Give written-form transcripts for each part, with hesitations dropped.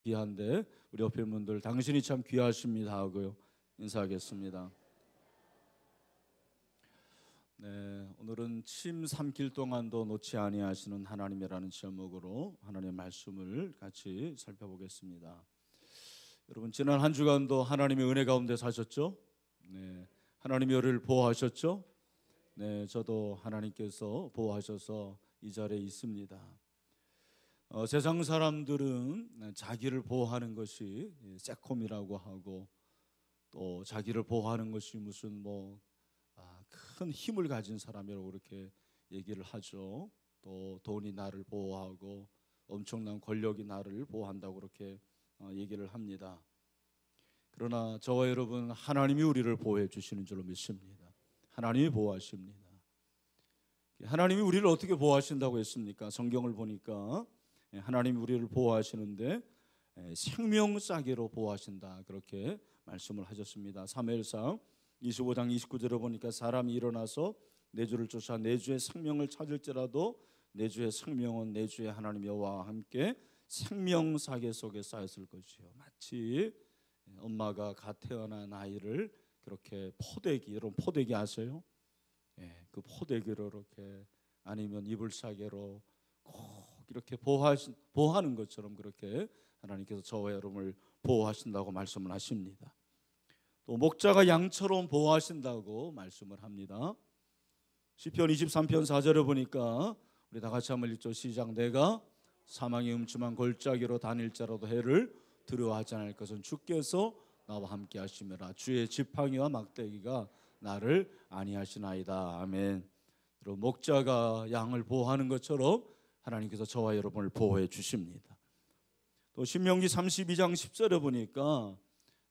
귀한데 우리 옆에 분들 당신이 참 귀하십니다 하고요 인사하겠습니다. 네, 오늘은 침 삼킬 동안도 놓지 아니하시는 하나님이라는 제목으로 하나님의 말씀을 같이 살펴보겠습니다. 여러분, 지난 한 주간도 하나님의 은혜 가운데 사셨죠? 네, 하나님이 우리를 보호하셨죠? 네, 저도 하나님께서 보호하셔서 이 자리에 있습니다. 세상 사람들은 자기를 보호하는 것이 세콤이라고 하고, 또 자기를 보호하는 것이 무슨 큰 힘을 가진 사람이라고 그렇게 얘기를 하죠. 또 돈이 나를 보호하고 엄청난 권력이 나를 보호한다고 그렇게 얘기를 합니다. 그러나 저와 여러분, 하나님이 우리를 보호해 주시는 줄로 믿습니다. 하나님이 보호하십니다. 하나님이 우리를 어떻게 보호하신다고 했습니까? 성경을 보니까 하나님이 우리를 보호하시는데 생명싸개로 보호하신다 그렇게 말씀을 하셨습니다. 사무엘상 25장 29절에 보니까 사람이 일어나서 내 주를 쫓아 내 주의 생명을 찾을지라도 내 주의 생명은 내 주의 하나님 여호와와 함께 생명사계 속에 쌓였을 것이요. 마치 엄마가 갓 태어난 아이를 그렇게 포대기, 여러분 포대기 아세요? 그 포대기로 이렇게 아니면 이불사계로 꼭 이렇게 보호하는 것처럼 그렇게 하나님께서 저와 여러분을 보호하신다고 말씀을 하십니다. 또 목자가 양처럼 보호하신다고 말씀을 합니다. 시편 23편 4절에 보니까 우리 다 같이 한번 읽죠. 시작. 내가 사망의 음침한 골짜기로 다닐지라도 해를 두려워하지 않을 것은 주께서 나와 함께 하심이라. 주의 지팡이와 막대기가 나를 안위하시나이다. 아멘. 여러분, 목자가 양을 보호하는 것처럼 하나님께서 저와 여러분을 보호해 주십니다. 또 신명기 32장 10절에 보니까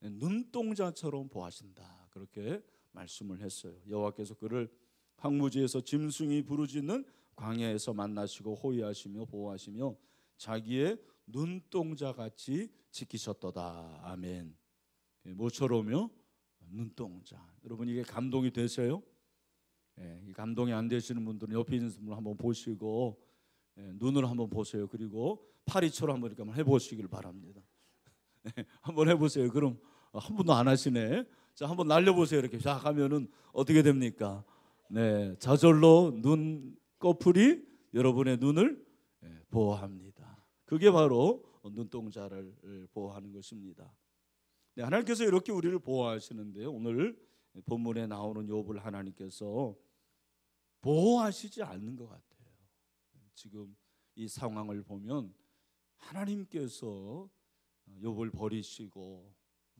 눈동자처럼 보호하신다 그렇게 말씀을 했어요. 여호와께서 그를 황무지에서 짐승이 부르짖는 광야에서 만나시고 호위하시며 보호하시며 자기의 눈동자같이 지키셨도다. 아멘. 뭐처럼요? 눈동자. 여러분, 이게 감동이 되세요? 이 감동이 안 되시는 분들은 옆에 있는 분을 한번 보시고 눈을 한번 보세요. 그리고 파리처럼 한번 이렇게 해보시길 바랍니다. 한번 해보세요. 그럼 한 분도 안 하시네. 자, 한번 날려보세요. 이렇게 쫙 하면은 어떻게 됩니까? 네, 저절로 눈 꺼풀이 여러분의 눈을 보호합니다. 그게 바로 눈동자를 보호하는 것입니다. 네, 하나님께서 이렇게 우리를 보호하시는데요. 오늘 본문에 나오는 욥을 하나님께서 보호하시지 않는 것 같아요. 지금 이 상황을 보면 하나님께서 욥을 버리시고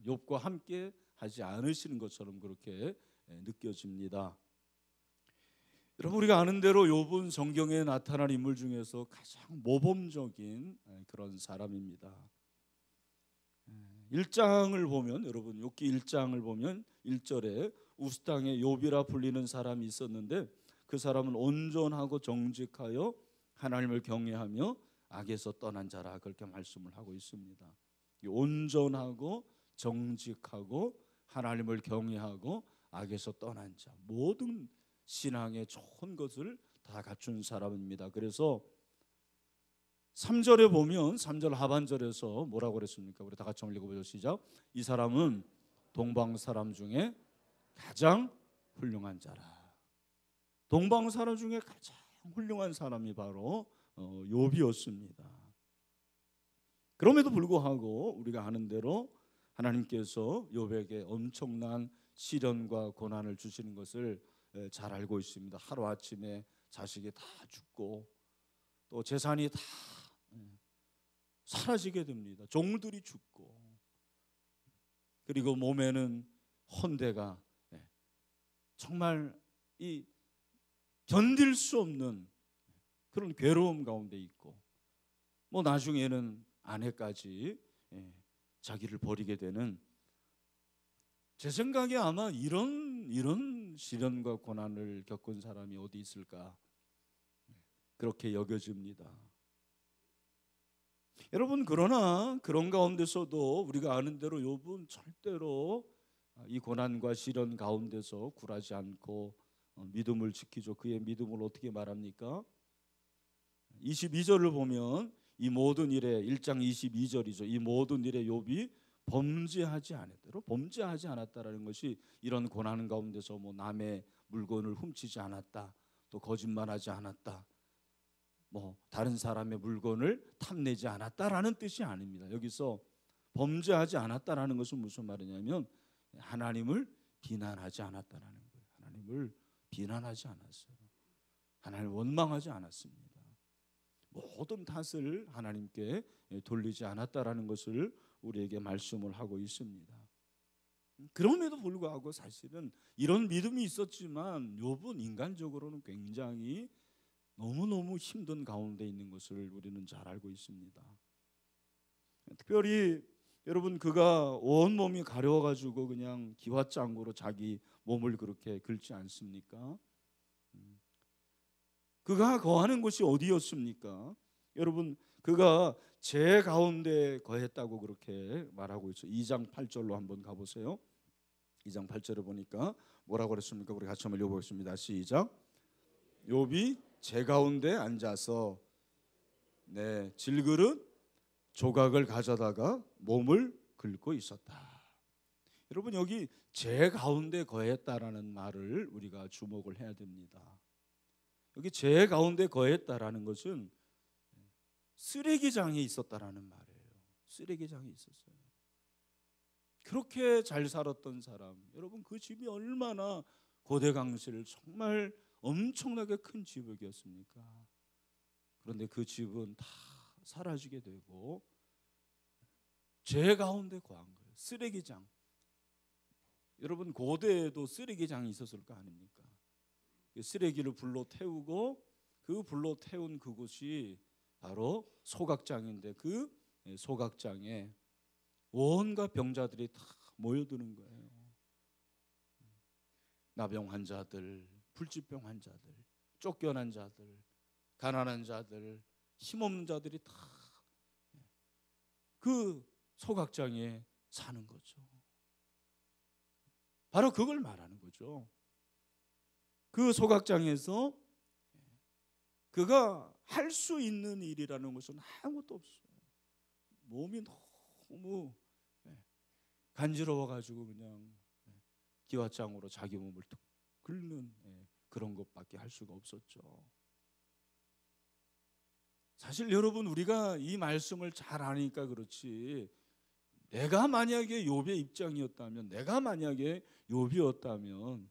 욥과 함께 하지 않으시는 것처럼 그렇게 느껴집니다. 여러분, 우리가 아는 대로 욥은 성경에 나타난 인물 중에서 가장 모범적인 그런 사람입니다. 1장을 보면, 여러분 욥기 1장을 보면 1절에 우스 땅에 욥이라 불리는 사람이 있었는데 그 사람은 온전하고 정직하여 하나님을 경외하며 악에서 떠난 자라 그렇게 말씀을 하고 있습니다. 온전하고 정직하고 하나님을 경외하고 악에서 떠난 자, 모든 신앙의 좋은 것을 다 갖춘 사람입니다. 그래서 3절에 보면 3절 하반절에서 뭐라고 그랬습니까? 우리 다 같이 한번 읽어보죠. 시작. 이 사람은 동방 사람 중에 가장 훌륭한 자라. 동방 사람 중에 가장 훌륭한 사람이 바로 욥이었습니다. 그럼에도 불구하고 우리가 아는 대로 하나님께서 욥에게 엄청난 시련과 고난을 주시는 것을 잘 알고 있습니다. 하루아침에 자식이 다 죽고 또 재산이 다 사라지게 됩니다. 종들이 죽고, 그리고 몸에는 헌대가 정말 이 견딜 수 없는 그런 괴로움 가운데 있고, 나중에는 아내까지 자기를 버리게 되는, 제 생각에 아마 이런 시련과 고난을 겪은 사람이 어디 있을까 그렇게 여겨집니다. 여러분, 그러나 그런 가운데서도 우리가 아는 대로 욥은 절대로 이 고난과 시련 가운데서 굴하지 않고 믿음을 지키죠. 그의 믿음을 어떻게 말합니까? 22절을 보면 이 모든 일에 1장 22절이죠. 이 모든 일에 욥이 범죄하지 않았다라는 것이 이런 고난 가운데서 뭐 남의 물건을 훔치지 않았다, 또 거짓말하지 않았다, 뭐 다른 사람의 물건을 탐내지 않았다라는 뜻이 아닙니다. 여기서 범죄하지 않았다라는 것은 무슨 말이냐면 하나님을 비난하지 않았다라는 거예요. 하나님을 비난하지 않았어요. 하나님을 원망하지 않았습니다. 모든 탓을 하나님께 돌리지 않았다라는 것을 우리에게 말씀을 하고 있습니다. 그럼에도 불구하고 사실은 이런 믿음이 있었지만 욥은 인간적으로는 굉장히 너무너무 힘든 가운데 있는 것을 우리는 잘 알고 있습니다. 특별히 여러분, 그가 온몸이 가려워가지고 그냥 기왓장구로 자기 몸을 그렇게 긁지 않습니까? 그가 거하는 곳이 어디였습니까? 여러분, 그가 제 가운데 거했다고 그렇게 말하고 있어요. 2장 8절로 한번 가보세요. 2장 8절에 보니까 뭐라고 그랬습니까? 우리 같이 한번 읽어보겠습니다. 시작. 욥이 제 가운데 앉아서 질그릇 조각을 가져다가 몸을 긁고 있었다. 여러분, 여기 제 가운데 거했다라는 말을 우리가 주목을 해야 됩니다. 여기 제 가운데 거했다라는 것은 쓰레기장에 있었다라는 말이에요. 쓰레기장에 있었어요. 그렇게 잘 살았던 사람, 여러분, 그 집이 얼마나 고대강실 정말 엄청나게 큰 집이었습니까? 그런데 그 집은 다 사라지게 되고 죄 가운데 거한 거예요. 쓰레기장. 여러분, 고대에도 쓰레기장이 있었을 거 아닙니까? 쓰레기를 불로 태우고 그 불로 태운 그곳이 바로 소각장인데 그 소각장에 온갖 병자들이 다 모여드는 거예요. 나병 환자들, 불치병 환자들, 쫓겨난 자들, 가난한 자들, 힘없는 자들이 다 그 소각장에 사는 거죠. 바로 그걸 말하는 거죠. 그 소각장에서 그가 할 수 있는 일이라는 것은 아무것도 없어요. 몸이 너무 간지러워가지고 그냥 기왓장으로 자기 몸을 툭 긁는 그런 것밖에 할 수가 없었죠. 사실 여러분, 우리가 이 말씀을 잘 아니까 그렇지, 내가 만약에 욥의 입장이었다면, 내가 만약에 욥이었다면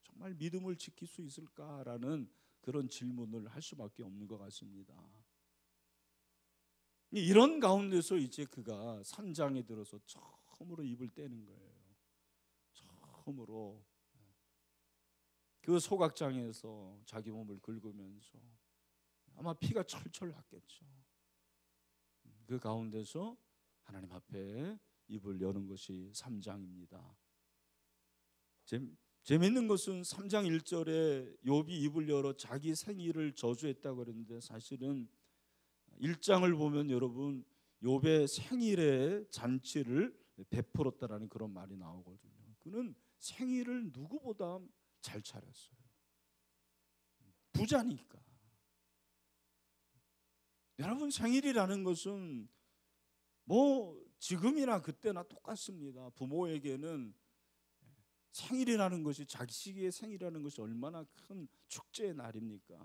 정말 믿음을 지킬 수 있을까라는 그런 질문을 할 수밖에 없는 것 같습니다. 이런 가운데서 이제 그가 3장에 들어서 처음으로 입을 떼는 거예요. 처음으로 그 소각장에서 자기 몸을 긁으면서 아마 피가 철철 났겠죠. 그 가운데서 하나님 앞에 입을 여는 것이 3장입니다. 재미있는 것은 3장 1절에 욥이 입을 열어 자기 생일을 저주했다고 그랬는데, 사실은 1장을 보면 여러분, 욥의 생일에 잔치를 베풀었다라는 그런 말이 나오거든요. 그는 생일을 누구보다 잘 차렸어요. 부자니까. 여러분, 생일이라는 것은 뭐 지금이나 그때나 똑같습니다. 부모에게는 생일이라는 것이, 자식의 생일이라는 것이 얼마나 큰 축제의 날입니까?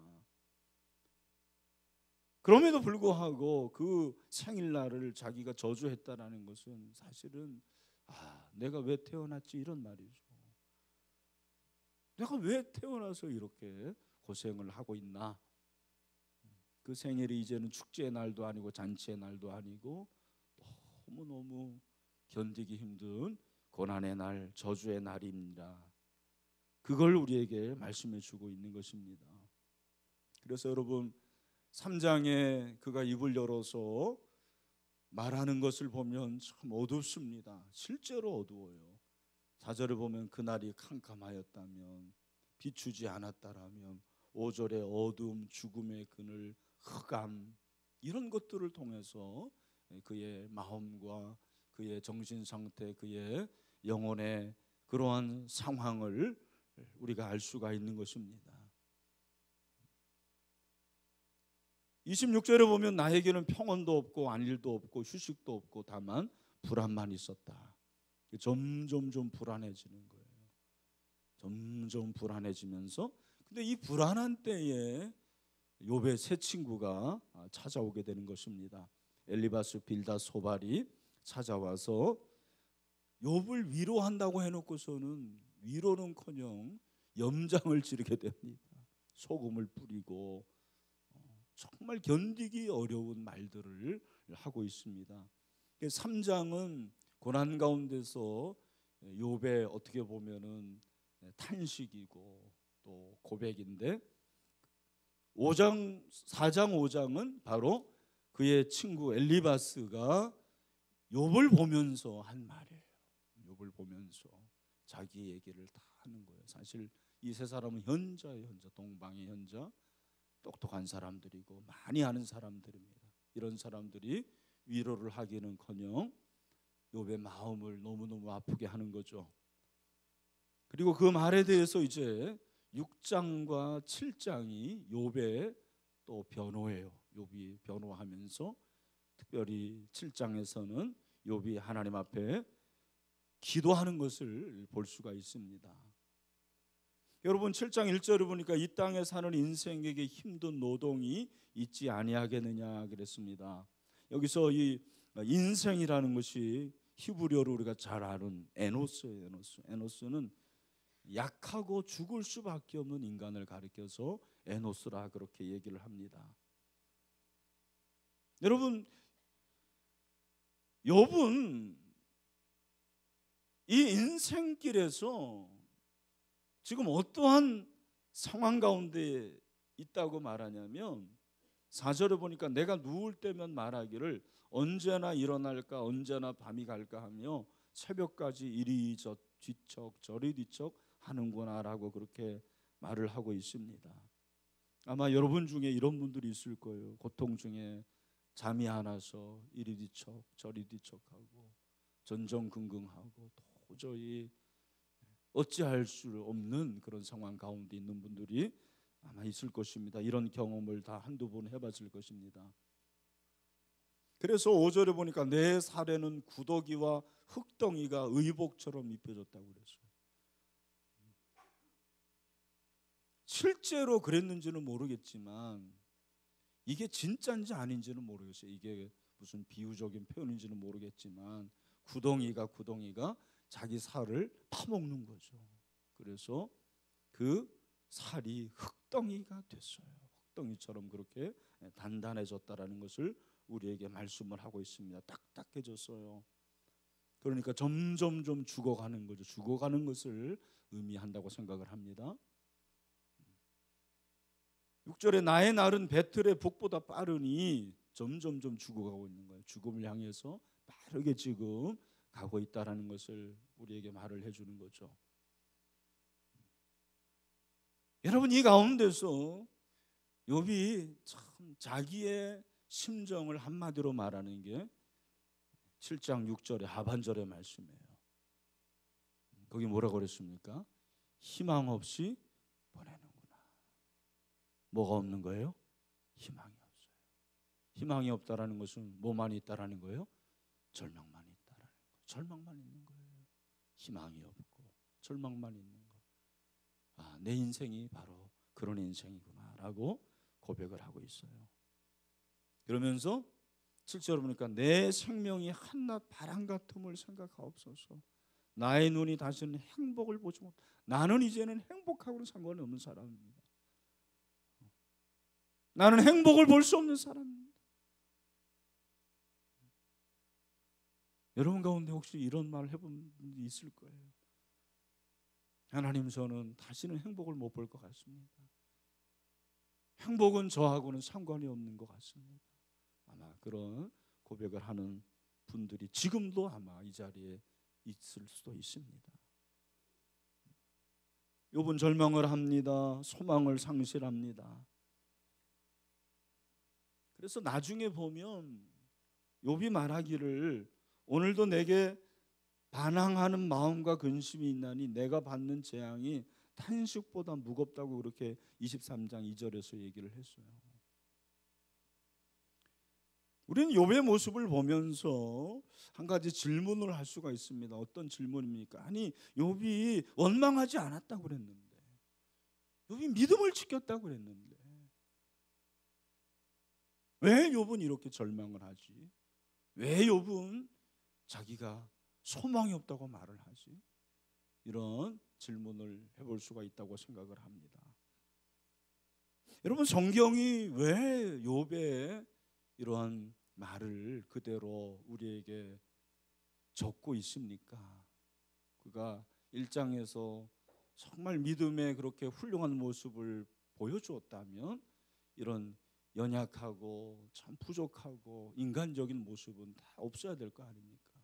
그럼에도 불구하고 그 생일날을 자기가 저주했다라는 것은 사실은 내가 왜 태어났지, 이런 말이죠. 내가 왜 태어나서 이렇게 고생을 하고 있나? 그 생일이 이제는 축제의 날도 아니고 잔치의 날도 아니고 너무너무 견디기 힘든 고난의 날, 저주의 날입니다. 그걸 우리에게 말씀해 주고 있는 것입니다. 그래서 여러분, 3장에 그가 입을 열어서 말하는 것을 보면 참 어둡습니다. 실제로 어두워요. 4절에 보면 그날이 캄캄하였다면, 비추지 않았다라면, 5절에 어둠, 죽음의 그늘, 흑암, 이런 것들을 통해서 그의 마음과 그의 정신 상태, 그의 영혼의 그러한 상황을 우리가 알 수가 있는 것입니다. 26절에 보면 나에게는 평온도 없고 안일도 없고 휴식도 없고 다만 불안만 있었다. 점점 좀 불안해지는 거예요. 점점 불안해지면서, 근데 이 불안한 때에 욥의 세 친구가 찾아오게 되는 것입니다. 엘리바스, 빌닷, 소발이 찾아와서 욥을 위로한다고 해놓고서는 위로는커녕 염장을 지르게 됩니다. 소금을 뿌리고 정말 견디기 어려운 말들을 하고 있습니다. 3장은 고난 가운데서 욥의 어떻게 보면은 탄식이고 또 고백인데, 4장 5장은 바로 그의 친구 엘리바스가 욥을 보면서 한 말이에요. 욥을 보면서 자기 얘기를 다 하는 거예요. 사실 이 세 사람은 현자예요. 현자, 동방의 현자. 똑똑한 사람들이고 많이 아는 사람들입니다. 이런 사람들이 위로를 하기는커녕 욥의 마음을 너무너무 아프게 하는 거죠. 그리고 그 말에 대해서 이제 6장과 7장이 욥의 또 변호예요. 욥이 변호하면서 특별히 7장에서는 욥이 하나님 앞에 기도하는 것을 볼 수가 있습니다. 여러분 7장 1절을 보니까 이 땅에 사는 인생에게 힘든 노동이 있지 아니하겠느냐 그랬습니다. 여기서 이 인생이라는 것이 히브리어로 우리가 잘 아는 에노스예요. 에노스는 약하고 죽을 수밖에 없는 인간을 가리켜서 에노스라 그렇게 얘기를 합니다. 여러분, 욥은 이 인생길에서 지금 어떠한 상황 가운데 있다고 말하냐면, 4절에 보니까 내가 누울 때면 말하기를 언제나 일어날까 언제나 밤이 갈까 하며 새벽까지 이리 뒤척 저리 뒤척 하는구나 라고 그렇게 말을 하고 있습니다. 아마 여러분 중에 이런 분들이 있을 거예요. 고통 중에 잠이 안 와서 이리 뒤척 저리 뒤척하고 전전긍긍하고 도저히 어찌할 수 없는 그런 상황 가운데 있는 분들이 아마 있을 것입니다. 이런 경험을 다 한두 번 해봤을 것입니다. 그래서 5절에 보니까 내 살에는 구더기와 흙덩이가 의복처럼 입혀졌다고 그랬어요. 실제로 그랬는지는 모르겠지만 이게 진짜인지 아닌지는 모르겠어요. 이게 무슨 비유적인 표현인지는 모르겠지만 구덩이가 자기 살을 파먹는 거죠. 그래서 그 살이 흙덩이가 됐어요. 흙덩이처럼 그렇게 단단해졌다라는 것을 우리에게 말씀을 하고 있습니다. 딱딱해졌어요. 그러니까 점점 좀 죽어가는 거죠. 죽어가는 것을 의미한다고 생각을 합니다. 6절에 나의 날은 배틀의 북보다 빠르니 점점 좀 죽어가고 있는 거예요. 죽음을 향해서 빠르게 지금 가고 있다라는 것을 우리에게 말을 해주는 거죠. 여러분, 이 가운데서 욥이 참 자기의 심정을 한마디로 말하는 게 7장 6절의 하반절의 말씀이에요. 거기 뭐라고 그랬습니까? 희망 없이 보내는구나. 뭐가 없는 거예요? 희망이 없어요. 희망이 없다라는 것은 뭐만 있다라는 거예요? 절망만 있다라는 거예요. 절망만 있는 거예요. 희망이 없고 절망만 있는 거. 내 인생이 바로 그런 인생이구나라고 고백을 하고 있어요. 그러면서 7절을 보니까 내 생명이 한낱 바람 같음을 생각하옵소서. 나의 눈이 다시는 행복을 보지 못. 나는 이제는 행복하고는 상관이 없는 사람입니다. 나는 행복을 볼 수 없는 사람입니다. 여러분 가운데 혹시 이런 말을 해본 분이 있을 거예요. 하나님, 저는 다시는 행복을 못 볼 것 같습니다. 행복은 저하고는 상관이 없는 것 같습니다. 아마 그런 고백을 하는 분들이 지금도 아마 이 자리에 있을 수도 있습니다. 욥은 절망을 합니다. 소망을 상실합니다. 그래서 나중에 보면 욥이 말하기를 오늘도 내게 반항하는 마음과 근심이 있나니 내가 받는 재앙이 탄식보다 무겁다고 그렇게 23장 2절에서 얘기를 했어요. 우리는 욥의 모습을 보면서 한 가지 질문을 할 수가 있습니다. 어떤 질문입니까? 아니, 욥이 원망하지 않았다고 그랬는데, 욥이 믿음을 지켰다고 그랬는데, 왜 욥은 이렇게 절망을 하지? 왜 욥은 자기가 소망이 없다고 말을 하지? 이런 질문을 해볼 수가 있다고 생각을 합니다. 여러분, 성경이 왜 욥의 이러한 말을 그대로 우리에게 적고 있습니까? 그가 1장에서 정말 믿음의 그렇게 훌륭한 모습을 보여주었다면 이런 연약하고 참 부족하고 인간적인 모습은 다 없어야 될 거 아닙니까?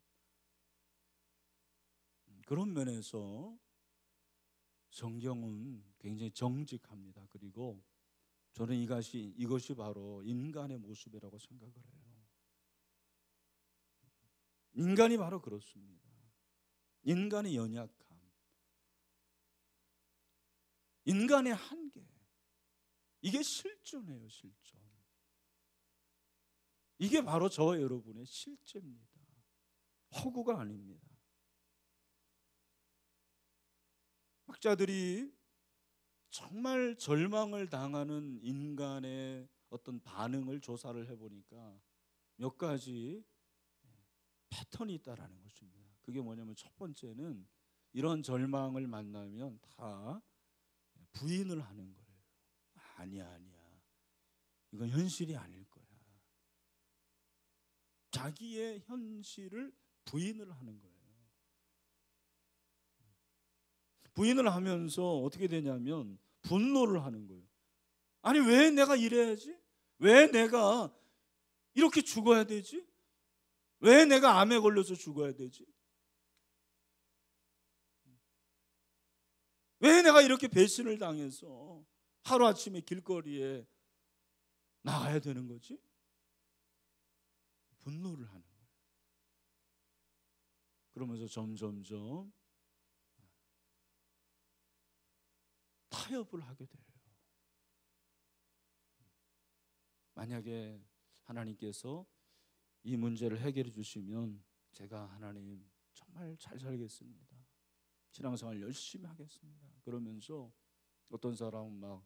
그런 면에서 성경은 굉장히 정직합니다. 그리고 저는 이것이 바로 인간의 모습이라고 생각을 해요. 인간이 바로 그렇습니다. 인간의 연약함, 인간의 한계, 이게 실존이에요. 실존. 이게 바로 저와 여러분의 실제입니다. 허구가 아닙니다. 학자들이 정말 절망을 당하는 인간의 어떤 반응을 조사를 해보니까 몇 가지 패턴이 있다라는 것입니다. 그게 뭐냐면 첫 번째는 이런 절망을 만나면 다 부인을 하는 거예요. 아니야. 이건 현실이 아닐 거야. 자기의 현실을 부인을 하는 거예요. 부인을 하면서 어떻게 되냐면 분노를 하는 거예요. 아니, 왜 내가 이래야지? 왜 내가 이렇게 죽어야 되지? 왜 내가 암에 걸려서 죽어야 되지? 왜 내가 이렇게 배신을 당해서 하루아침에 길거리에 나가야 되는 거지? 분노를 하는 거예요. 그러면서 점점점 타협을 하게 돼요. 만약에 하나님께서 이 문제를 해결해 주시면 제가 하나님 정말 잘 살겠습니다. 신앙생활 열심히 하겠습니다. 그러면서 어떤 사람은 막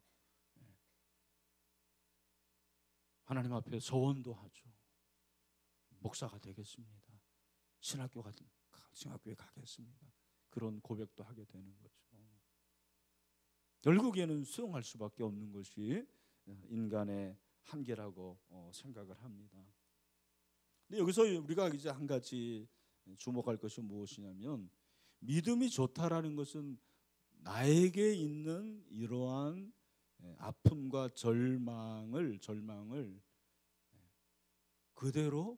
하나님 앞에 서원도 하죠. 목사가 되겠습니다. 신학교에 가겠습니다. 그런 고백도 하게 되는 거죠. 결국에는 수용할 수밖에 없는 것이 인간의 한계라고 생각을 합니다. 근데 여기서 우리가 이제 한 가지 주목할 것이 무엇이냐면, 믿음이 좋다라는 것은 나에게 있는 이러한 아픔과 절망을 그대로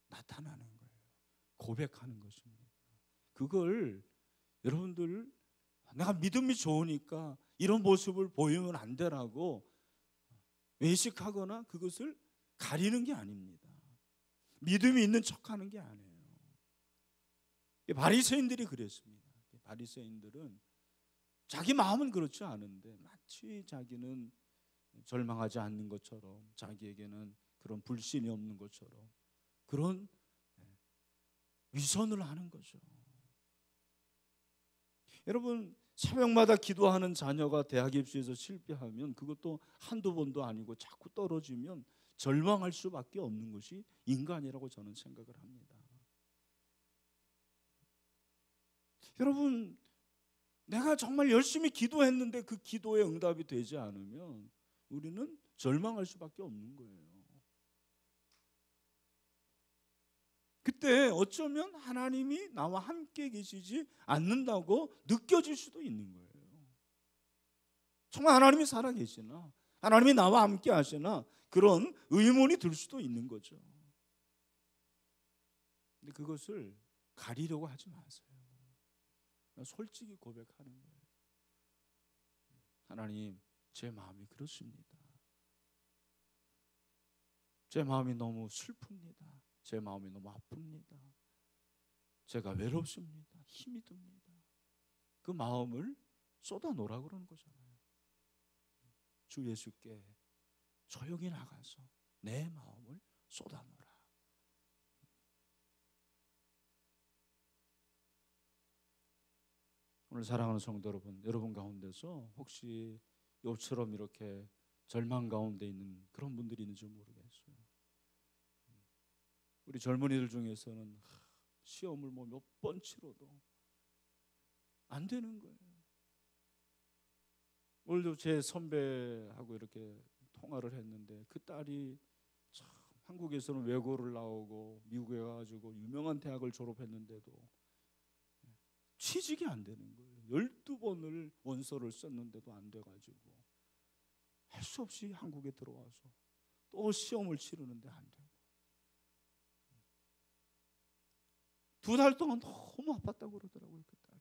나타나는 거예요. 고백하는 것입니다. 그걸 여러분들, 내가 믿음이 좋으니까 이런 모습을 보이면 안 되라고 외식하거나 그것을 가리는 게 아닙니다. 믿음이 있는 척하는 게 아니에요. 바리새인들이 그랬습니다. 바리새인들은 자기 마음은 그렇지 않은데 마치 자기는 절망하지 않는 것처럼, 자기에게는 그런 불신이 없는 것처럼 그런 위선을 하는 거죠. 여러분, 새벽마다 기도하는 자녀가 대학 입시에서 실패하면 그것도 한두 번도 아니고 자꾸 떨어지면 절망할 수밖에 없는 것이 인간이라고 저는 생각을 합니다. 여러분, 내가 정말 열심히 기도했는데 그 기도에 응답이 되지 않으면 우리는 절망할 수밖에 없는 거예요. 그때 어쩌면 하나님이 나와 함께 계시지 않는다고 느껴질 수도 있는 거예요. 정말 하나님이 살아계시나, 하나님이 나와 함께 하시나, 그런 의문이 들 수도 있는 거죠. 근데 그것을 가리려고 하지 마세요. 솔직히 고백하는 거예요. 하나님, 제 마음이 그렇습니다. 제 마음이 너무 슬픕니다. 제 마음이 너무 아픕니다. 제가 외롭습니다. 힘이 듭니다. 그 마음을 쏟아놓으라 그러는 거잖아요. 주 예수께 조용히 나가서 내 마음을 쏟아놓으라. 오늘 사랑하는 성도 여러분, 여러분 가운데서 혹시 욥처럼 이렇게 절망 가운데 있는 그런 분들이 있는지 모르겠어요. 우리 젊은이들 중에서는 시험을 뭐 몇 번 치러도 안 되는 거예요. 오늘도 제 선배하고 이렇게 통화를 했는데 그 딸이 참 한국에서는 외고를 나오고 미국에 가가지고 유명한 대학을 졸업했는데도 취직이 안 되는 거예요. 12번을 원서를 썼는데도 안 돼가지고 할 수 없이 한국에 들어와서 또 시험을 치르는데 안 되고 2달 동안 너무 아팠다고 그러더라고요, 그 딸이.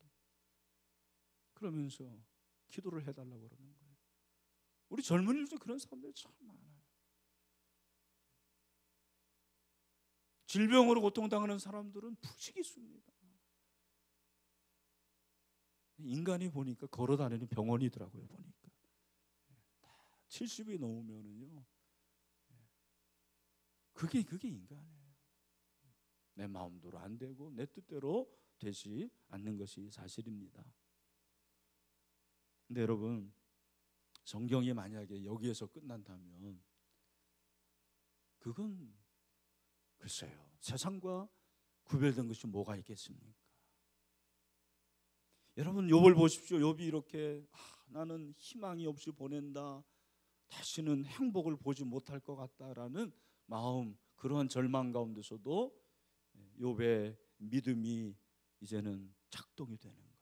그러면서 기도를 해달라고 그러는 거예요. 우리 젊은이들 중에 그런 사람들이 참 많아요. 질병으로 고통당하는 사람들은 푹 있습니다. 인간이 보니까 걸어다니는 병원이더라고요. 보니까 70이 넘으면은요, 그게 인간이에요. 내 마음대로 안 되고 내 뜻대로 되지 않는 것이 사실입니다. 근데 여러분, 성경이 만약에 여기에서 끝난다면 그건 글쎄요, 세상과 구별된 것이 뭐가 있겠습니까? 여러분, 욥을 보십시오. 욥이 이렇게 나는 희망이 없이 보낸다, 다시는 행복을 보지 못할 것 같다라는 마음, 그러한 절망 가운데서도 욥의 믿음이 이제는 작동이 되는 거예요.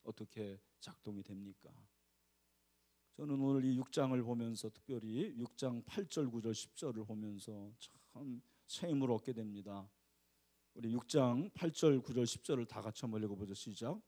어떻게 작동이 됩니까? 저는 오늘 이 6장을 보면서 특별히 6장 8절, 9절, 10절을 보면서 참 새 힘을 얻게 됩니다. 우리 6장 8절, 9절, 10절을 다 같이 한번 읽어보죠. 시작.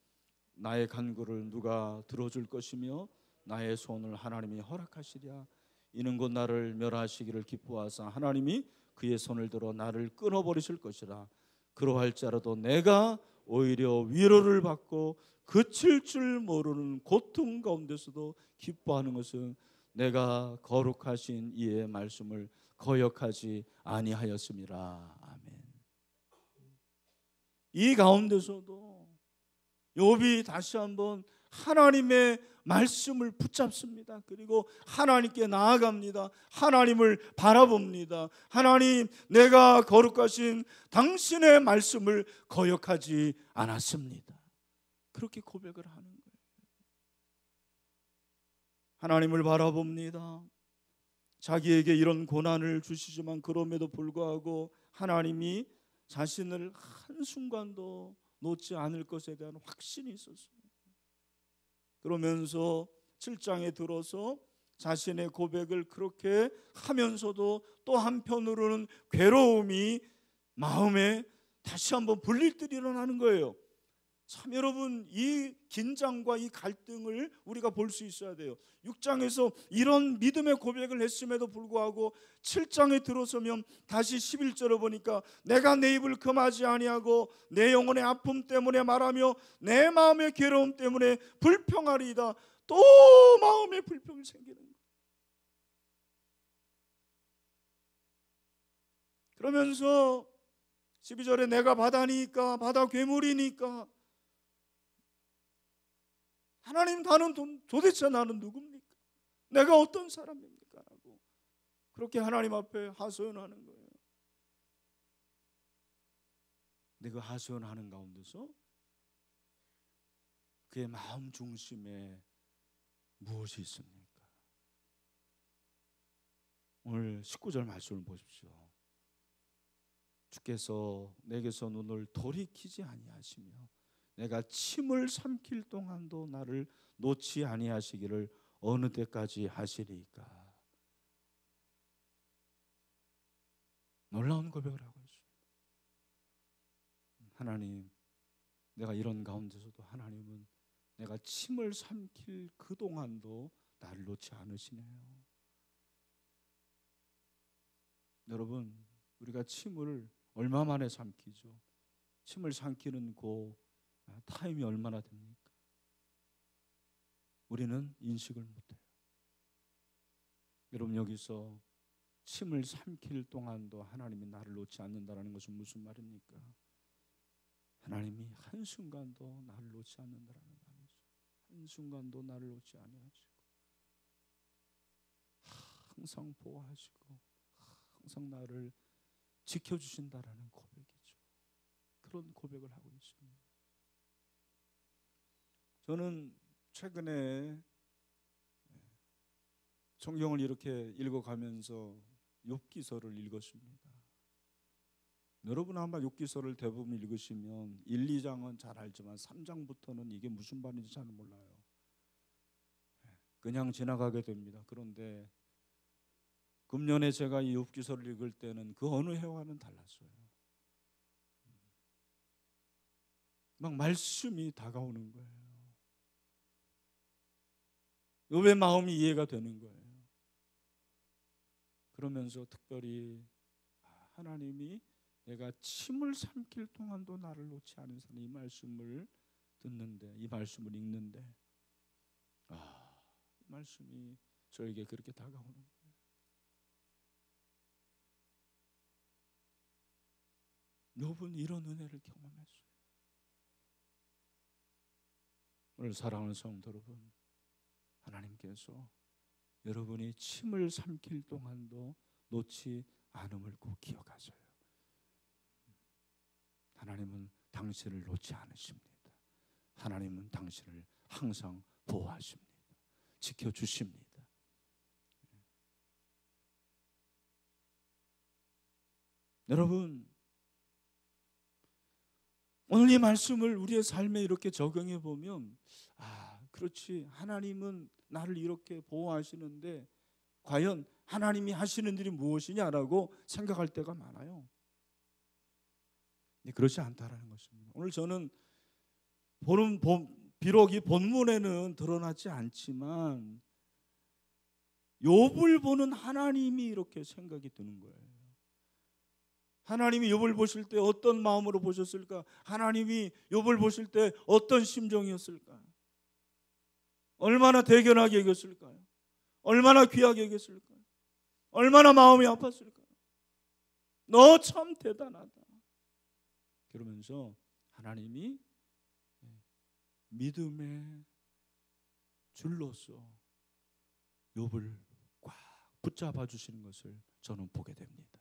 나의 간구를 누가 들어줄 것이며 나의 소원을 하나님이 허락하시랴. 이는 곧 나를 멸하시기를 기뻐하사 하나님이 그의 손을 들어 나를 끊어버리실 것이라. 그러할지라도 내가 오히려 위로를 받고 그칠 줄 모르는 고통 가운데서도 기뻐하는 것은 내가 거룩하신 이의 말씀을 거역하지 아니하였음이라. 아멘. 이 가운데서도 욥이 다시 한번 하나님의 말씀을 붙잡습니다. 그리고 하나님께 나아갑니다. 하나님을 바라봅니다. 하나님, 내가 거룩하신 당신의 말씀을 거역하지 않았습니다. 그렇게 고백을 하는 거예요. 하나님을 바라봅니다. 자기에게 이런 고난을 주시지만 그럼에도 불구하고 하나님이 자신을 한순간도 놓지 않을 것에 대한 확신이 있었어요. 그러면서 7장에 들어서 자신의 고백을 그렇게 하면서도 또 한편으로는 괴로움이 마음에 다시 한번 불릴 듯 일어나는 거예요. 참 여러분, 이 긴장과 이 갈등을 우리가 볼 수 있어야 돼요. 6장에서 이런 믿음의 고백을 했음에도 불구하고 7장에 들어서면 다시 11절을 보니까 내가 내 입을 금하지 아니하고 내 영혼의 아픔 때문에 말하며 내 마음의 괴로움 때문에 불평하리이다. 또 마음에 불평이 생기는 거예요. 그러면서 12절에 내가 바다니까 바다 괴물이니까 하나님, 나는 도대체 나는 누굽니까? 내가 어떤 사람입니까? 라고 그렇게 하나님 앞에 하소연하는 거예요. 근데 그 하소연하는 가운데서 그의 마음 중심에 무엇이 있습니까? 오늘 19절 말씀을 보십시오. 주께서 내게서 눈을 돌이키지 아니하시며 내가 침을 삼킬 동안도 나를 놓지 아니하시기를 어느 때까지 하시리까? 놀라운 고백을 하고 있어요. 하나님, 내가 이런 가운데서도 하나님은 내가 침을 삼킬 그 동안도 나를 놓지 않으시네요. 여러분, 우리가 침을 얼마 만에 삼키죠? 침을 삼키는 그 타임이 얼마나 됩니까? 우리는 인식을 못해요. 여러분, 여기서 침을 삼킬 동안도 하나님이 나를 놓지 않는다는 것은 무슨 말입니까? 하나님이 한순간도 나를 놓지 않는다라는 말이죠. 한순간도 나를 놓지 아니하시고 항상 보호하시고 항상 나를 지켜주신다라는 고백이죠. 그런 고백을 하고 있습니다. 저는 최근에 성경을 이렇게 읽어가면서 욥기서를 읽었습니다. 여러분 아마 욥기서를 대부분 읽으시면 1, 2장은 잘 알지만 3장부터는 이게 무슨 말인지 잘 몰라요. 그냥 지나가게 됩니다. 그런데 금년에 제가 이 욥기서를 읽을 때는 그 어느 해와는 달랐어요. 막 말씀이 다가오는 거예요. 욥의 마음이 이해가 되는 거예요. 그러면서 특별히 하나님이 내가 침을 삼킬 동안도 나를 놓지 않은 사람, 이 말씀을 듣는데, 이 말씀을 읽는데 이 말씀이 저에게 그렇게 다가오는 거예요. 욥은 이런 은혜를 경험했어요. 오늘 사랑하는 성도 여러분, 하나님께서 여러분이 침을 삼킬 동안도 놓지 않음을 꼭 기억하세요. 하나님은 당신을 놓지 않으십니다. 하나님은 당신을 항상 보호하십니다. 지켜주십니다. 여러분, 오늘 이 말씀을 우리의 삶에 이렇게 적용해 보면 그렇지, 하나님은 나를 이렇게 보호하시는데 과연 하나님이 하시는 일이 무엇이냐라고 생각할 때가 많아요. 그렇지 않다라는 것입니다. 오늘 저는 비록 이 본문에는 드러나지 않지만 욥을 보는 하나님이 이렇게 생각이 드는 거예요. 하나님이 욥을 보실 때 어떤 마음으로 보셨을까? 하나님이 욥을 보실 때 어떤 심정이었을까? 얼마나 대견하게 여겼을까요? 얼마나 귀하게 여겼을까요? 얼마나 마음이 아팠을까요? 너 참 대단하다. 그러면서 하나님이 믿음의 줄로서 욥을 꽉 붙잡아 주시는 것을 저는 보게 됩니다.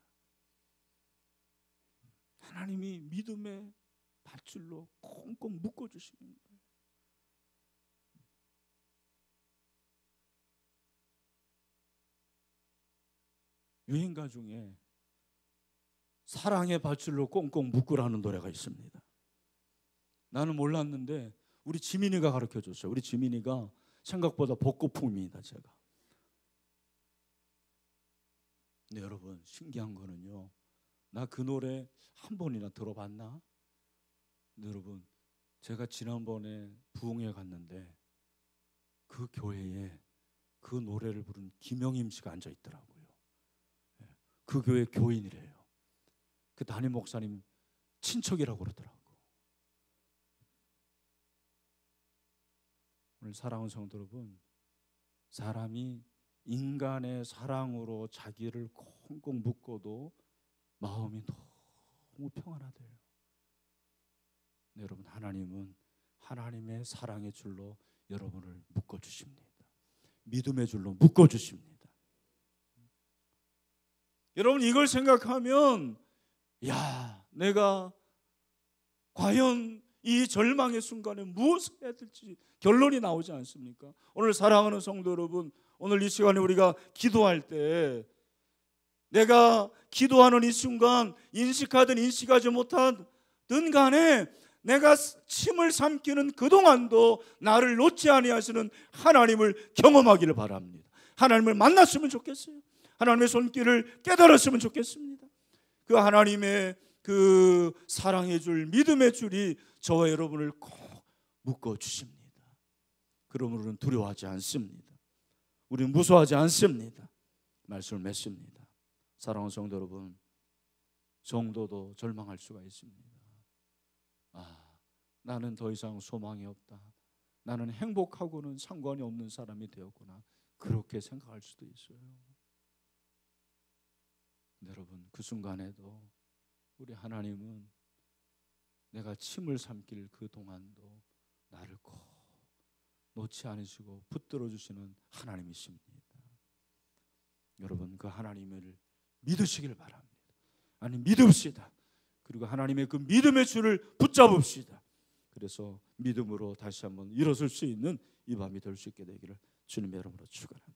하나님이 믿음의 밧줄로 꽁꽁 묶어 주시는 거예요. 유행가 중에 사랑의 밧줄로 꽁꽁 묶으라는 노래가 있습니다. 나는 몰랐는데 우리 지민이가 가르쳐줬어요. 우리 지민이가 생각보다 복고풍입니다. 제가. 근데 여러분 신기한 거는요, 나 그 노래 한 번이나 들어봤나? 근데 여러분, 제가 지난번에 부흥회 갔는데 그 교회에 그 노래를 부른 김영임 씨가 앉아 있더라고요. 그 교회 교인이래요. 그 담임 목사님 친척이라고 그러더라고. 오늘 사랑하는 성도 여러분, 사람이 인간의 사랑으로 자기를 꽁꽁 묶어도 마음이 너무 평안하대요. 네, 여러분, 하나님은 하나님의 사랑의 줄로 여러분을 묶어주십니다. 믿음의 줄로 묶어주십니다. 여러분, 이걸 생각하면 내가 과연 이 절망의 순간에 무엇을 해야 될지 결론이 나오지 않습니까? 오늘 사랑하는 성도 여러분, 오늘 이 시간에 우리가 기도할 때 내가 기도하는 이 순간 인식하든 인식하지 못하든 간에 내가 침을 삼키는 그동안도 나를 놓지 아니하시는 하나님을 경험하기를 바랍니다. 하나님을 만났으면 좋겠어요. 하나님의 손길을 깨달았으면 좋겠습니다. 그 하나님의 그 사랑의 줄, 믿음의 줄이 저와 여러분을 꼭 묶어주십니다. 그러므로 우리는 두려워하지 않습니다. 우리는 무서워하지 않습니다. 말씀을 맺습니다. 사랑하는 성도 여러분, 성도도 절망할 수가 있습니다. 나는 더 이상 소망이 없다. 나는 행복하고는 상관이 없는 사람이 되었구나. 그렇게 생각할 수도 있어요. 여러분, 그 순간에도 우리 하나님은 내가 침을 삼킬 그 동안도 나를 꼭 놓지 않으시고 붙들어 주시는 하나님이십니다. 여러분, 그 하나님을 믿으시길 바랍니다. 아니, 믿읍시다. 그리고 하나님의 그 믿음의 줄을 붙잡읍시다. 그래서 믿음으로 다시 한번 일어설 수 있는 이 밤이 될 수 있게 되기를 주님의 이름으로 축원합니다.